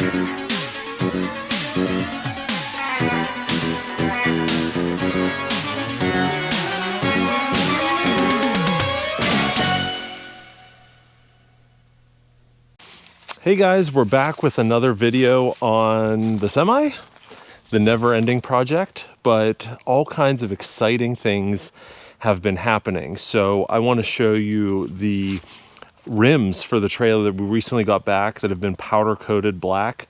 Hey guys, we're back with another video on the semi, the never-ending project, but all kinds of exciting things have been happening. So I want to show you the rims for the trailer that we recently got back that have been powder coated black,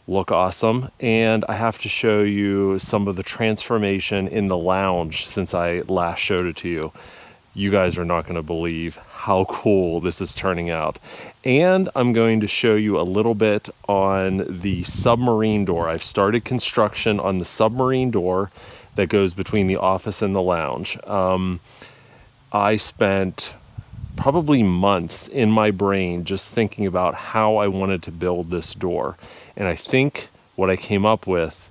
look awesome. And I have to show you some of the transformation in the lounge since I last showed it to you. You guys are not going to believe how cool this is turning out. And I'm going to show you a little bit on the submarine door. I've started construction on the submarine door that goes between the office and the lounge. I spent probably months in my brain just thinking about how I wanted to build this door. And I think what I came up with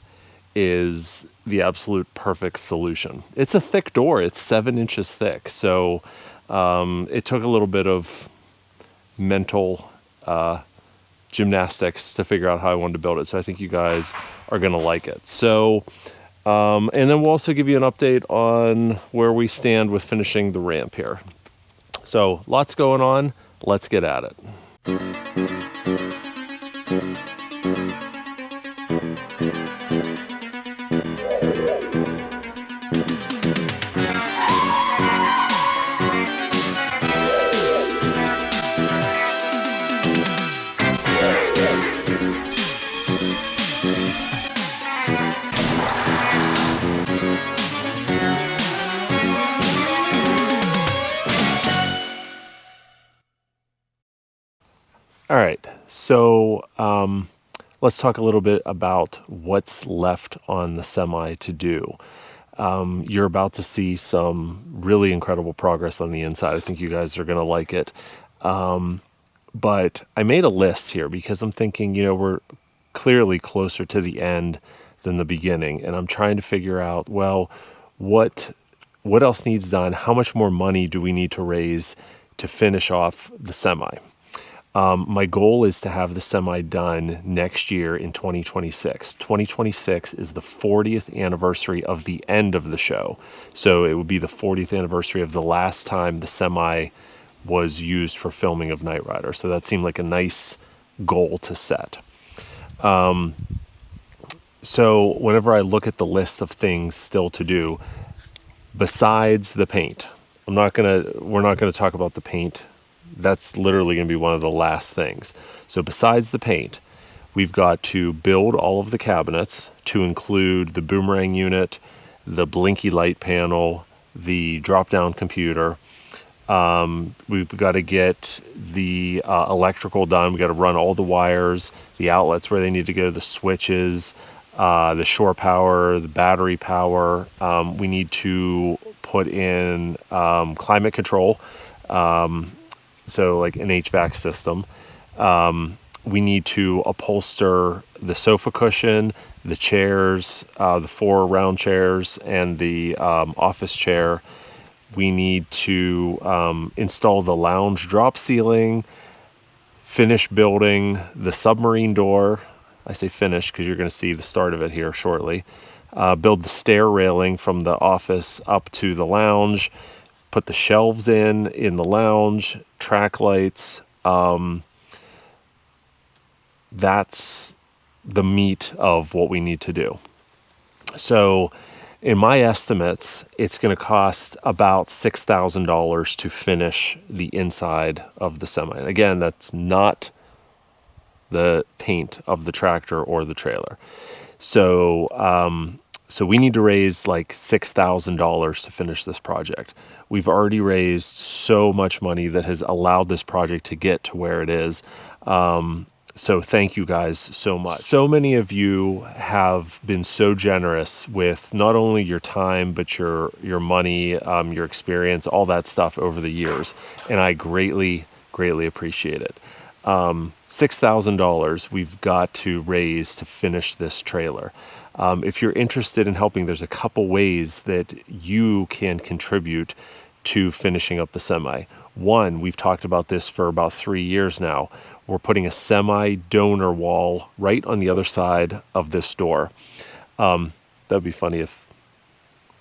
is the absolute perfect solution. It's a thick door, it's 7 inches thick. So it took a little bit of mental gymnastics to figure out how I wanted to build it. So I think you guys are gonna like it. So, and then we'll also give you an update on where we stand with finishing the ramp here. So lots going on, let's get at it. All right, so let's talk a little bit about what's left on the semi to do. You're about to see some really incredible progress on the inside. I think you guys are going to like it. But I made a list here because I'm thinking, you know, we're clearly closer to the end than the beginning. And I'm trying to figure out, well, what else needs done? How much more money do we need to raise to finish off the semi? My goal is to have the semi done next year in 2026. 2026 is the 40th anniversary of the end of the show. So it would be the 40th anniversary of the last time the semi was used for filming of Knight Rider. So that seemed like a nice goal to set. So whenever I look at the list of things still to do, besides the paint, we're not gonna talk about the paint. That's literally going to be one of the last things. So besides the paint, we've got to build all of the cabinets to include the boomerang unit, the blinky light panel, the drop-down computer. We've got to get the electrical done. We've got to run all the wires, the outlets where they need to go, the switches, the shore power, the battery power. We need to put in climate control. So like an HVAC system. We need to upholster the sofa cushion, the chairs, the 4 round chairs, and the office chair. We need to install the lounge drop ceiling, finish building the submarine door. I say finish because you're going to see the start of it here shortly. Build the stair railing from the office up to the lounge. Put the shelves in the lounge, track lights. That's the meat of what we need to do. So in my estimates, it's going to cost about $6,000 to finish the inside of the semi. And again, that's not the paint of the tractor or the trailer. So, so we need to raise like $6,000 to finish this project. We've already raised so much money that has allowed this project to get to where it is. So thank you guys so much. So many of you have been so generous with not only your time, but your money, your experience, all that stuff over the years. And I greatly, greatly appreciate it. $6,000 we've got to raise to finish this trailer. If you're interested in helping, there's a couple ways that you can contribute to finishing up the semi. One, we've talked about this for about 3 years now. We're putting a semi donor wall right on the other side of this door. That'd be funny if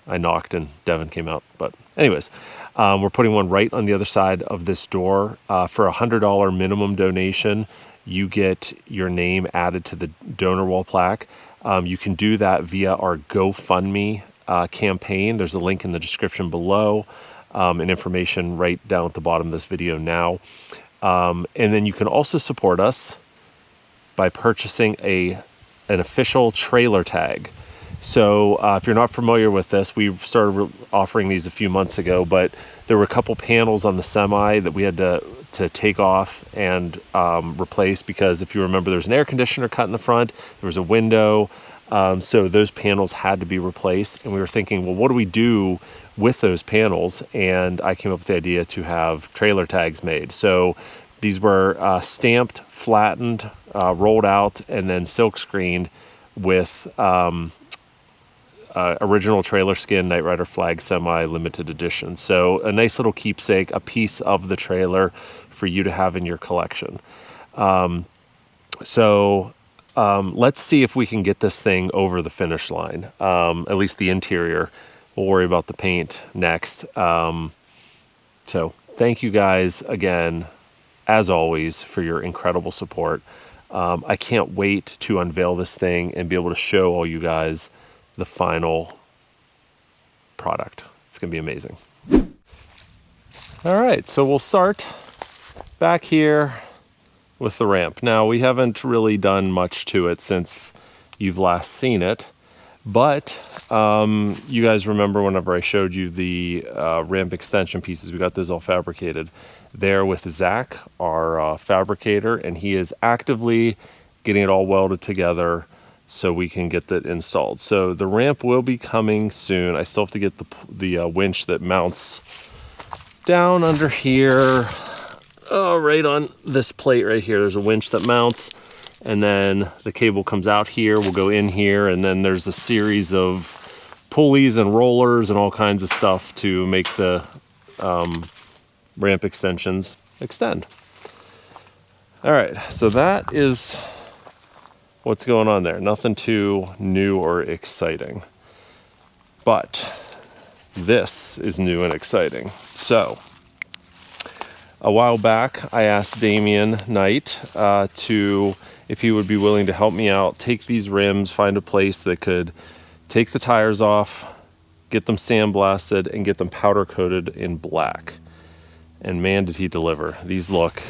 I knocked and Devin came out, but anyways, we're putting one right on the other side of this door. For $100 minimum donation, you get your name added to the donor wall plaque. You can do that via our GoFundMe campaign. There's a link in the description below, and information right down at the bottom of this video now. And then you can also support us by purchasing an official trailer tag. So if you're not familiar with this, we started offering these a few months ago, but there were a couple panels on the semi that we had to take off and replace, because if you remember, there's an air conditioner cut in the front, there was a window, so those panels had to be replaced. And we were thinking, well, what do we do with those panels? And I came up with the idea to have trailer tags made. So these were stamped, flattened, rolled out, and then silk screened with original trailer skin Knight Rider flag semi limited edition. So a nice little keepsake, a piece of the trailer for you to have in your collection. Let's see if we can get this thing over the finish line, at least the interior. We'll worry about the paint next. So thank you guys again, as always, for your incredible support. I can't wait to unveil this thing and be able to show all you guys the final product. It's gonna be amazing. All right, so we'll start back here with the ramp. Now, we haven't really done much to it since you've last seen it, but you guys remember whenever I showed you the ramp extension pieces, we got those all fabricated. There with Zach, our fabricator, and he is actively getting it all welded together so we can get that installed. So the ramp will be coming soon. I still have to get the winch that mounts down under here. Oh, right on this plate right here. There's a winch that mounts, and then the cable comes out here, will go in here, and then there's a series of pulleys and rollers and all kinds of stuff to make the ramp extensions extend. All right, so that is what's going on there. Nothing too new or exciting, but this is new and exciting. So a while back, I asked Damian Knight if he would be willing to help me out, take these rims, find a place that could take the tires off, get them sandblasted, and get them powder coated in black. And man, did he deliver. These look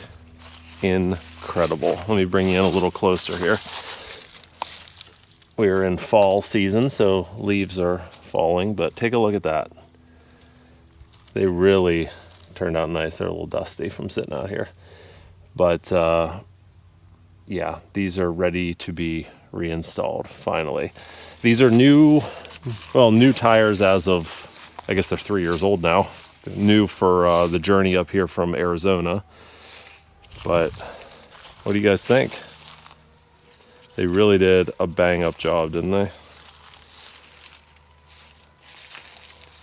incredible. Let me bring you in a little closer here. We're in fall season, so leaves are falling, but take a look at that. They really turned out nice. They're a little dusty from sitting out here. But yeah, these are ready to be reinstalled, finally. These are new tires as of, I guess they're 3 years old now. They're new for the journey up here from Arizona. But what do you guys think? They really did a bang-up job, didn't they?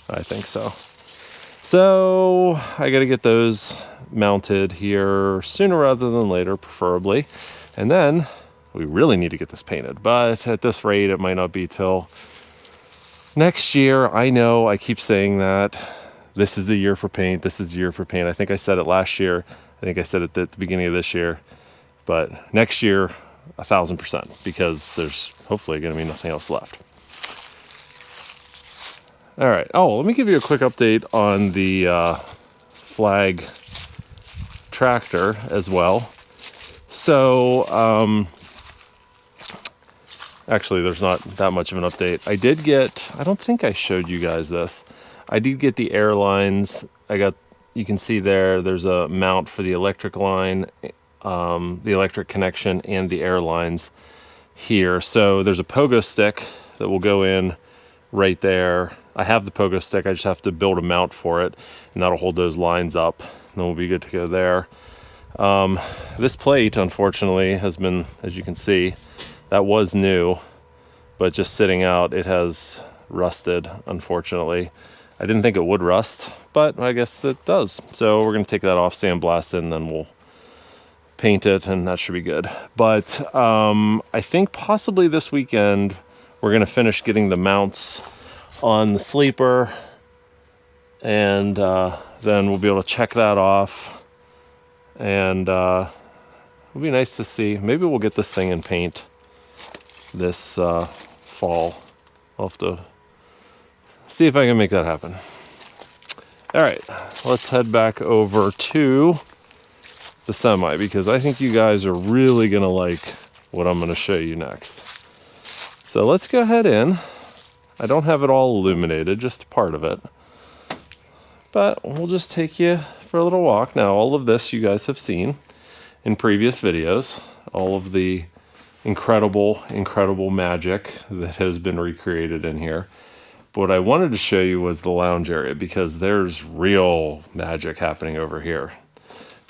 I think so. So I got to get those mounted here sooner rather than later, preferably. And then we really need to get this painted. But at this rate, it might not be till next year. I know I keep saying that. This is the year for paint. This is the year for paint. I think I said it last year. I think I said it at the beginning of this year. But next year, 1,000%, because there's hopefully going to be nothing else left. All right. Oh, let me give you a quick update on the flag tractor as well. So, actually, there's not that much of an update. I did get, I don't think I showed you guys this. I did get the airlines. You can see there's a mount for the electric line, the electric connection, and the air lines here. So there's a pogo stick that will go in right there. I have the pogo stick. I just have to build a mount for it, and that'll hold those lines up, and then we'll be good to go there. This plate, unfortunately, has been, as you can see, that was new, but just sitting out, it has rusted, unfortunately. I didn't think it would rust, but I guess it does. So we're going to take that off, sandblast it, and then we'll paint it, and that should be good. But I think possibly this weekend we're going to finish getting the mounts on the sleeper, and then we'll be able to check that off, and it'll be nice to see. Maybe we'll get this thing in paint this fall. I'll have to see if I can make that happen. All right, let's head back over to the semi, because I think you guys are really gonna like what I'm gonna show you next. So let's go ahead in. I don't have it all illuminated, just part of it. But we'll just take you for a little walk. Now, all of this you guys have seen in previous videos, all of the incredible, incredible magic that has been recreated in here. But what I wanted to show you was the lounge area, because there's real magic happening over here.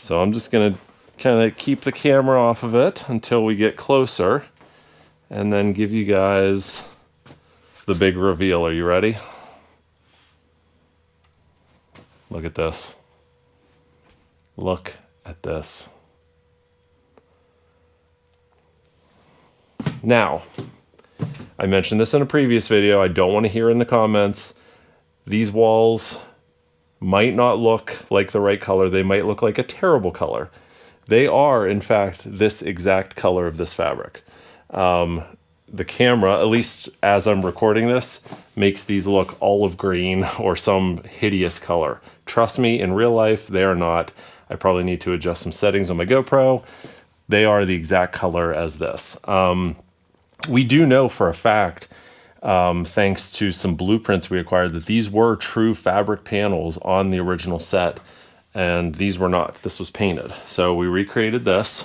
So I'm just gonna kind of keep the camera off of it until we get closer, and then give you guys the big reveal. Are you ready? Look at this. Look at this. Now, I mentioned this in a previous video. I don't want to hear in the comments, these walls might not look like the right color. They might look like a terrible color. They are, in fact, this exact color of this fabric. The camera, at least as I'm recording this, makes these look olive green or some hideous color. Trust me, in real life, they are not. I probably need to adjust some settings on my GoPro. They are the exact color as this. We do know for a fact, thanks to some blueprints we acquired, that these were true fabric panels on the original set, and these were not. This was painted. So we recreated this,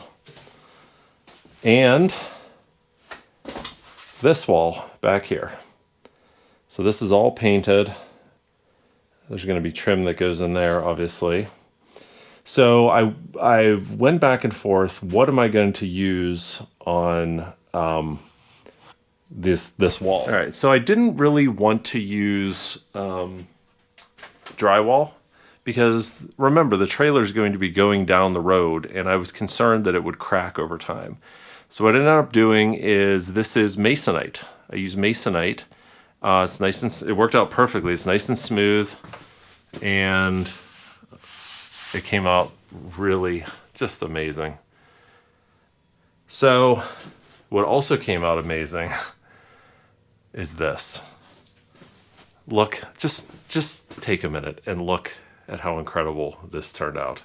and this wall back here. So this is all painted. There's going to be trim that goes in there, obviously. So I went back and forth. What am I going to use on this wall? All right, so I didn't really want to use drywall, because remember, the trailer is going to be going down the road, and I was concerned that it would crack over time. So what I ended up doing is, this is masonite. I use masonite. It's nice and, it worked out perfectly. It's nice and smooth, and it came out really just amazing. So what also came out amazing is this. Look, just take a minute and look at how incredible this turned out.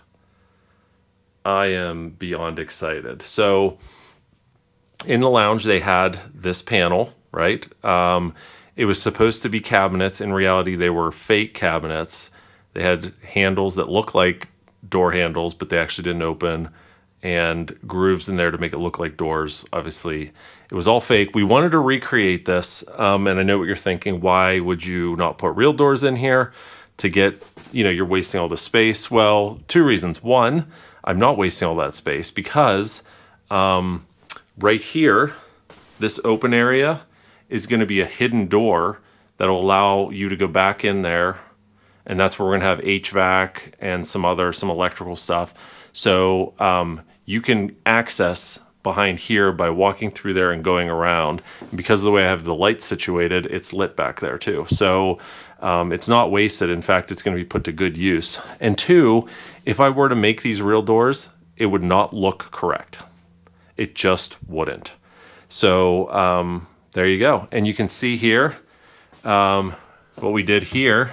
I am beyond excited. So in the lounge, they had this panel, right? It was supposed to be cabinets. In reality, they were fake cabinets. They had handles that looked like door handles, but they actually didn't open, and grooves in there to make it look like doors. Obviously, it was all fake. We wanted to recreate this, and I know what you're thinking. Why would you not put real doors in here to get, you're wasting all the space? Well, two reasons. One, I'm not wasting all that space, because right here, this open area is going to be a hidden door that will allow you to go back in there, and that's where we're going to have HVAC and some electrical stuff. So you can access behind here by walking through there and going around. And because of the way I have the lights situated, it's lit back there too. So it's not wasted. In fact, it's going to be put to good use. And two, if I were to make these real doors, it would not look correct. It just wouldn't. So there you go. And you can see here, what we did here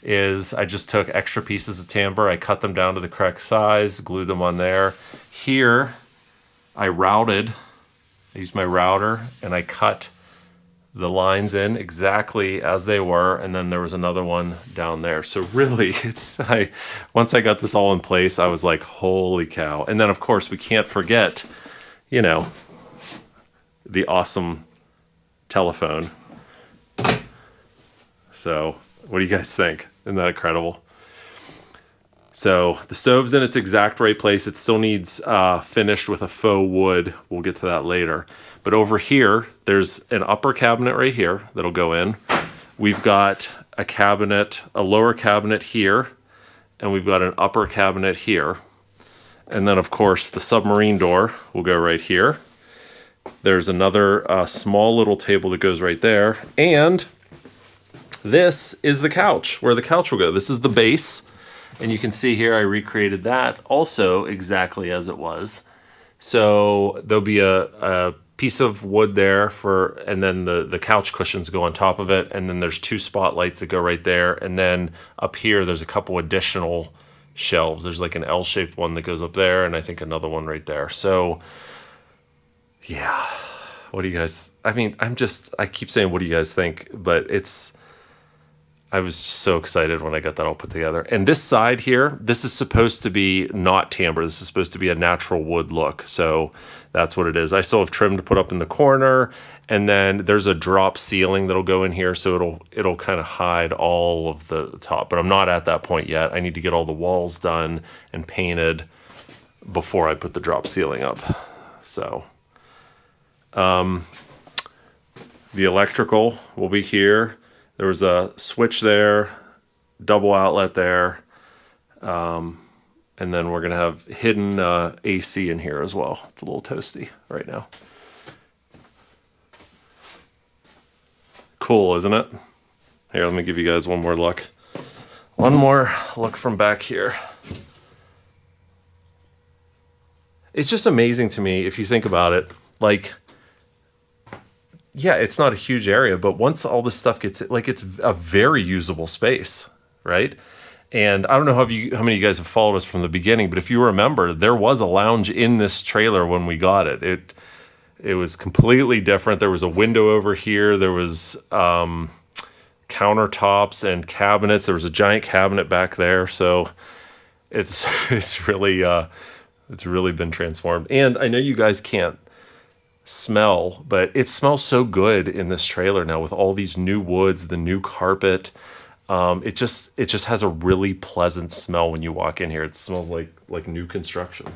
is I just took extra pieces of timber. I cut them down to the correct size, glued them on there. Here, I used my router, and I cut the lines in exactly as they were, and then there was another one down there. So really, once I got this all in place, I was like, holy cow. And then, of course, we can't forget, the awesome telephone. So what do you guys think? Isn't that incredible? So the stove's in its exact right place. It still needs finished with a faux wood. We'll get to that later. But over here, there's an upper cabinet right here that'll go in. We've got a cabinet, a lower cabinet here, and we've got an upper cabinet here. And then, of course, the submarine door will go right here. There's another small little table that goes right there. And this is the couch, where the couch will go. This is the base. And you can see here I recreated that also exactly as it was. So there'll be a piece of wood there and then the couch cushions go on top of it. And then there's 2 spotlights that go right there. And then up here, there's a couple additional shelves. There's like an L-shaped one that goes up there, and I think another one right there. So yeah, what do you guys, I mean, I keep saying, what do you guys think? But I was just so excited when I got that all put together. And this side here, this is supposed to be not timber. This is supposed to be a natural wood look. So that's what it is. I still have trim to put up in the corner. And then there's a drop ceiling that'll go in here, so it'll kind of hide all of the top. But I'm not at that point yet. I need to get all the walls done and painted before I put the drop ceiling up. So the electrical will be here. There was a switch there, double outlet there, and then we're gonna have hidden AC in here as well. It's a little toasty right now. Cool, isn't it? Here, let me give you guys one more look. One more look from back here. It's just amazing to me if you think about it. Like, yeah, it's not a huge area, but once all this stuff gets, like, it's a very usable space, right? And I don't know how many of you guys have followed us from the beginning, but if you remember, there was a lounge in this trailer when we got it. It was completely different. There was a window over here. There was countertops and cabinets. There was a giant cabinet back there. So it's really been transformed. And I know you guys can't smell, but it smells so good in this trailer now with all these new woods, the new carpet. It just has a really pleasant smell when you walk in here. It smells like new construction.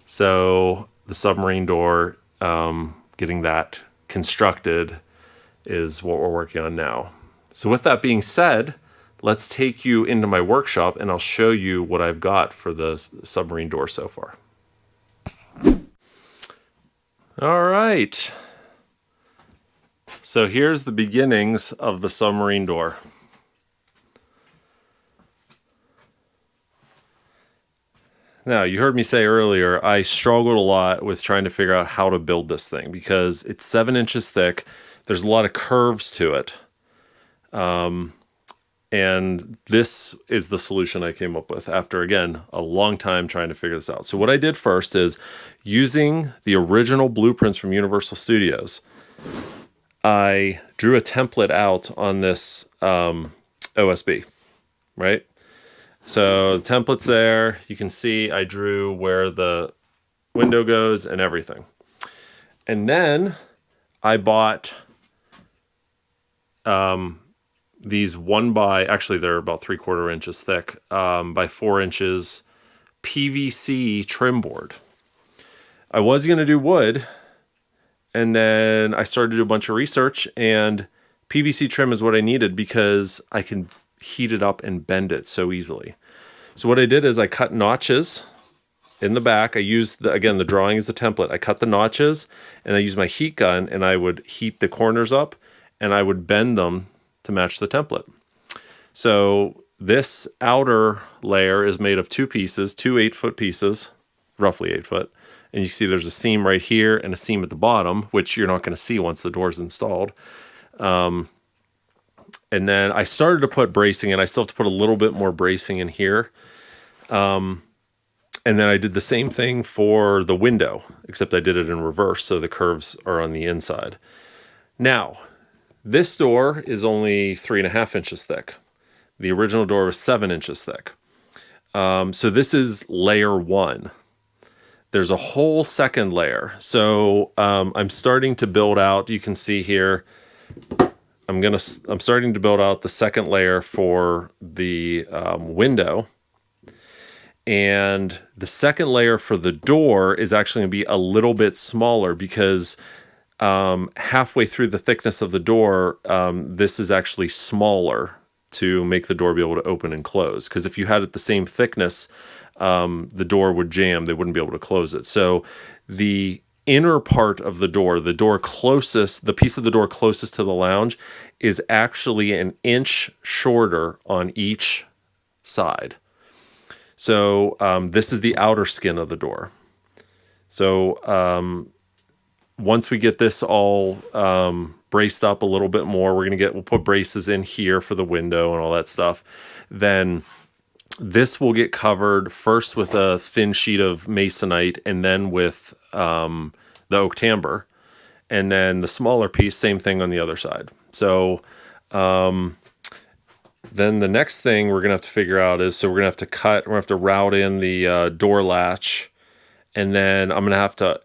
So the submarine door, getting that constructed is what we're working on now. So with that being said, let's take you into my workshop and I'll show you what I've got for the submarine door so far. All right. So here's the beginnings of the submarine door. Now, you heard me say earlier, I struggled a lot with trying to figure out how to build this thing because it's 7 inches thick. There's a lot of curves to it. And this is the solution I came up with after, again, a long time trying to figure this out. So what I did first is, using the original blueprints from Universal Studios, I drew a template out on this OSB, right? So the template's there. You can see I drew where the window goes and everything. And then I bought these actually they're about 3/4 inches thick, by 4 inches PVC trim board. I was going to do wood, and then I started to do a bunch of research, and PVC trim is what I needed because I can heat it up and bend it so easily. So what I did is I cut notches in the back. I used, again, the drawing is the template. I cut the notches, and I used my heat gun, and I would heat the corners up, and I would bend them to match the template. So this outer layer is made of 2 pieces, 2 8-foot pieces, roughly 8 foot. And you see there's a seam right here and a seam at the bottom, which you're not going to see once the door's installed. And then I started to put bracing in. I still have to put a little bit more bracing in here. And then I did the same thing for the window, except I did it in reverse, so the curves are on the inside. Now, this door is only 3.5 inches thick. The original door was 7 inches thick. So this is layer 1. There's a whole second layer. So I'm starting to build out, you can see here, I'm starting to build out the second layer for the window. And the second layer for the door is actually going to be a little bit smaller because halfway through the thickness of the door, this is actually smaller to make the door be able to open and close. Because if you had it the same thickness, the door would jam. They wouldn't be able to close it. So the inner part of the door closest, the piece of the door closest to the lounge, is actually an inch shorter on each side. So this is the outer skin of the door. So once we get this all braced up a little bit more, we'll put braces in here for the window and all that stuff. Then this will get covered first with a thin sheet of masonite and then with the oak tambour. And then the smaller piece, same thing on the other side. So then the next thing we're going to have to figure out is, so we're going to have to route in the door latch. And then I'm going to have to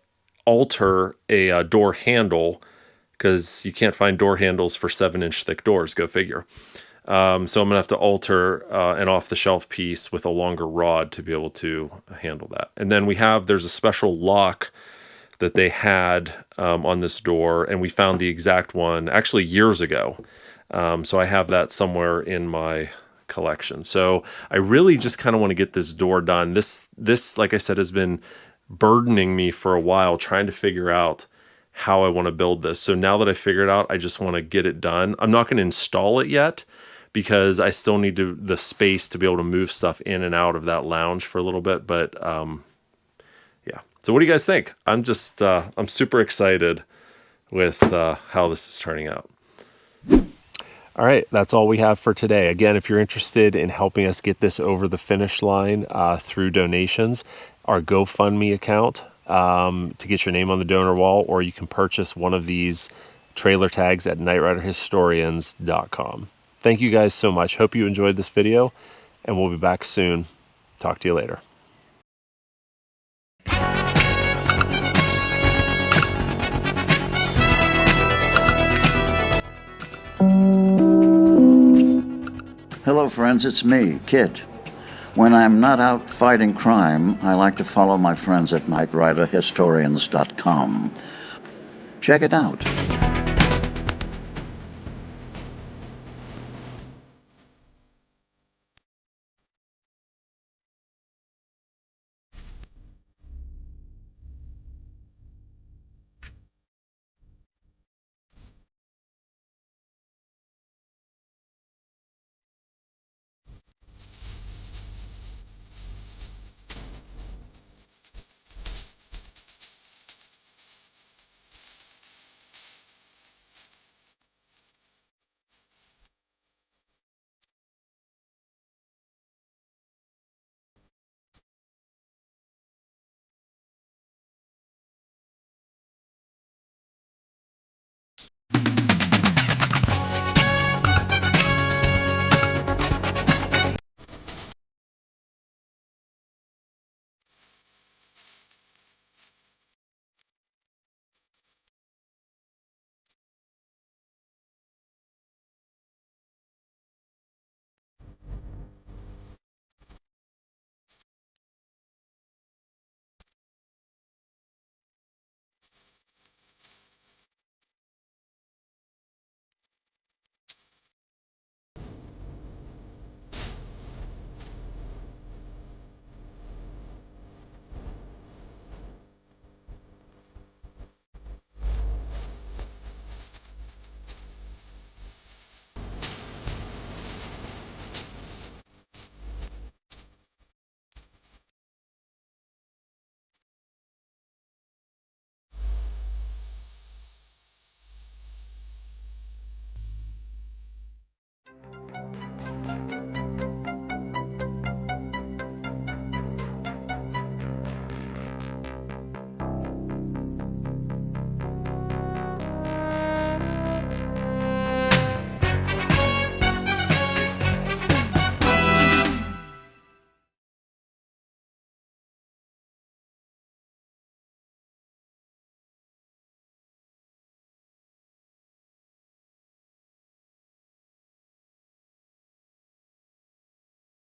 alter a door handle, because you can't find door handles for 7-inch thick doors. Go figure. So I'm going to have to alter an off-the-shelf piece with a longer rod to be able to handle that. And then there's a special lock that they had on this door, and we found the exact one actually years ago. So I have that somewhere in my collection. So I really just kind of want to get this door done. This, like I said, has been burdening me for a while, trying to figure out how I want to build this. So now that I figured it out, I just want to get it done. I'm not going to install it yet, because I still need the space to be able to move stuff in and out of that lounge for a little bit. But yeah. So what do you guys think? I'm super excited with how this is turning out. All right, that's all we have for today. Again, if you're interested in helping us get this over the finish line through donations, our GoFundMe account to get your name on the donor wall, or you can purchase one of these trailer tags at knightriderhistorians.com. Thank you guys so much. Hope you enjoyed this video, and we'll be back soon. Talk to you later. Hello friends, it's me, KITT. When I'm not out fighting crime, I like to follow my friends at knightriderhistorians.com. Check it out.